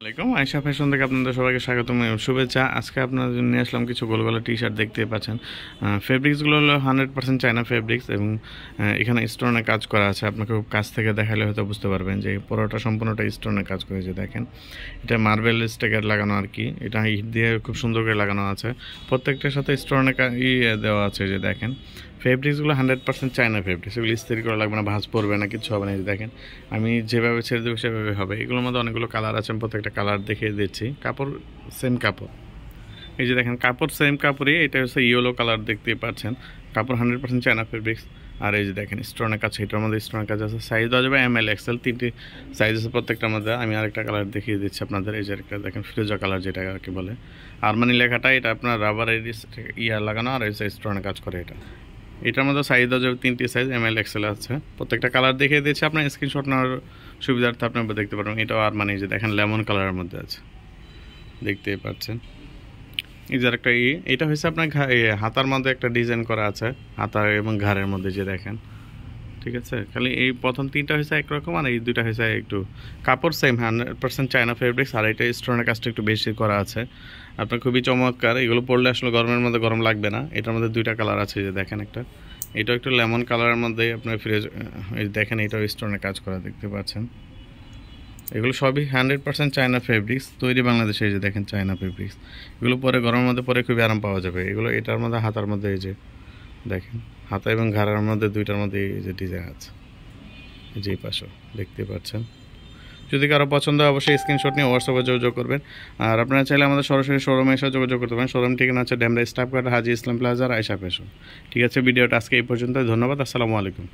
আসসালামাইকুম আয়শা ফ্যাশন থেকে আপনাদের সবাইকে স্বাগতম এবং শুভেচ্ছা। আজকে আপনাদের জন্য নিয়ে আসলাম কিছু গোলগলা টি শার্ট। দেখতে পাচ্ছেন ফেব্রিক্সগুলো হলো 100% চায়না ফেব্রিক্স এবং এখানে স্টোনে কাজ করা আছে। আপনাকে খুব কাছ থেকে দেখালে হয়তো বুঝতে পারবেন যে পুরোটা সম্পূর্ণটা স্টোনে কাজ করেছে। দেখেন এটা মার্বেল স্টিকার লাগানো আর কি, এটা ইট দিয়ে খুব সুন্দর করে লাগানো আছে। প্রত্যেকটার সাথে স্টোনে দেওয়া আছে। যে দেখেন ফেব্রিক্সগুলো 100% চায়না ফেব্রিক্স, এগুলো ইস্ত্রি করা লাগবে না, ভাঁজ পড়বে না, কিছু হবে না। দেখেন আমি যেভাবে ছেড়ে দেবো সেভাবে হবে। এগুলোর মধ্যে অনেকগুলো কালার আছে, প্রত্যেকটা কালার দেখিয়ে দিচ্ছি। কাপড় সেম কাপড়, এই যে দেখেন কাপড় সেম কাপড়ই। এটা হচ্ছে ইয়েলো কালার, দেখতেই পাচ্ছেন। কাপড় 100% চায়না ফেব্রিক্স। আর এই যে দেখেন স্টোনের কাছে, এটার মধ্যে স্টোনের কাছে আছে। সাইজ দেওয়া যাবে ML XL, তিনটি সাইজ আছে প্রত্যেকটার মধ্যে। আমি আরেকটা কালার দেখিয়ে দিচ্ছি আপনাদের। এই যে একটা দেখেন ফিরোজা কালার, যেটা আর কি বলে আরমানি লেখাটা, এটা আপনার রাবারের ইয়ার লাগানো, আর এই স্টোনের কাজ করে এটা। এটার মধ্যে সাইজ দেওয়া যাবে তিনটি সাইজ, ML XL আছে। প্রত্যেকটা কালার দেখিয়ে দিয়েছি, আপনার স্ক্রিনশট নেওয়ার সুবিধার্থে আপনার দেখতে পারবেন। এটাও আর মানে যে দেখেন লেমন কালারের মধ্যে আছে, দেখতেই পাচ্ছেন। এই যে একটা এটা হচ্ছে আপনার হাতার মধ্যে একটা ডিজাইন করা আছে, হাতা এবং ঘাড়ের মধ্যে, যে দেখেন। ঠিক আছে, খালি এই প্রথম তিনটা হয়েছে একরকম, আর এই দুইটা হয়েছে একটু কাপড় সেম 100% চায়না ফেব্রিক্স। আর এটা স্টোনের কাজটা একটু বেশি করা আছে। আপনার খুবই চমৎকার। এগুলো পরলে আসলে গরমের মধ্যে গরম লাগবে না। এটার মধ্যে দুইটা কালার আছে, যে দেখেন একটা, এটাও একটু লেমন কালারের মধ্যে আপনার এই দেখেন এটাও স্টোনের কাজ করা, দেখতে পাচ্ছেন। এগুলো সবই 100% চায়না ফেব্রিক্স, তৈরি বাংলাদেশে। এই যে দেখেন চায়না ফেব্রিক্স, এগুলো পরে গরমের মধ্যে পরে খুবই আরাম পাওয়া যাবে। এগুলো এটার মধ্যে হাতার মধ্যে এই যে দেখেন, হাতা এবং ঘাড়ের মধ্যে দুইটার মধ্যে এই যে ডিজাইন আছে, যে পাশে দেখতে পাচ্ছেন। যদি কারো পছন্দ হয় অবশ্যই স্ক্রিনশট নিয়ে হোয়াটসঅ্যাপে যোগাযোগ করবেন। আর আপনারা চাইলে আমাদের সরাসরি শোরুমে এসে যোগাযোগ করতে পারেন। শোরুম ঠিকানা হচ্ছে ডেমরা স্টাফ কার্ড, হাজি ইসলাম প্লাজা, আয়শা ফ্যাশন। ঠিক আছে, ভিডিওটা আজকে এই পর্যন্ত। ধন্যবাদ, আসসালামু আলাইকুম।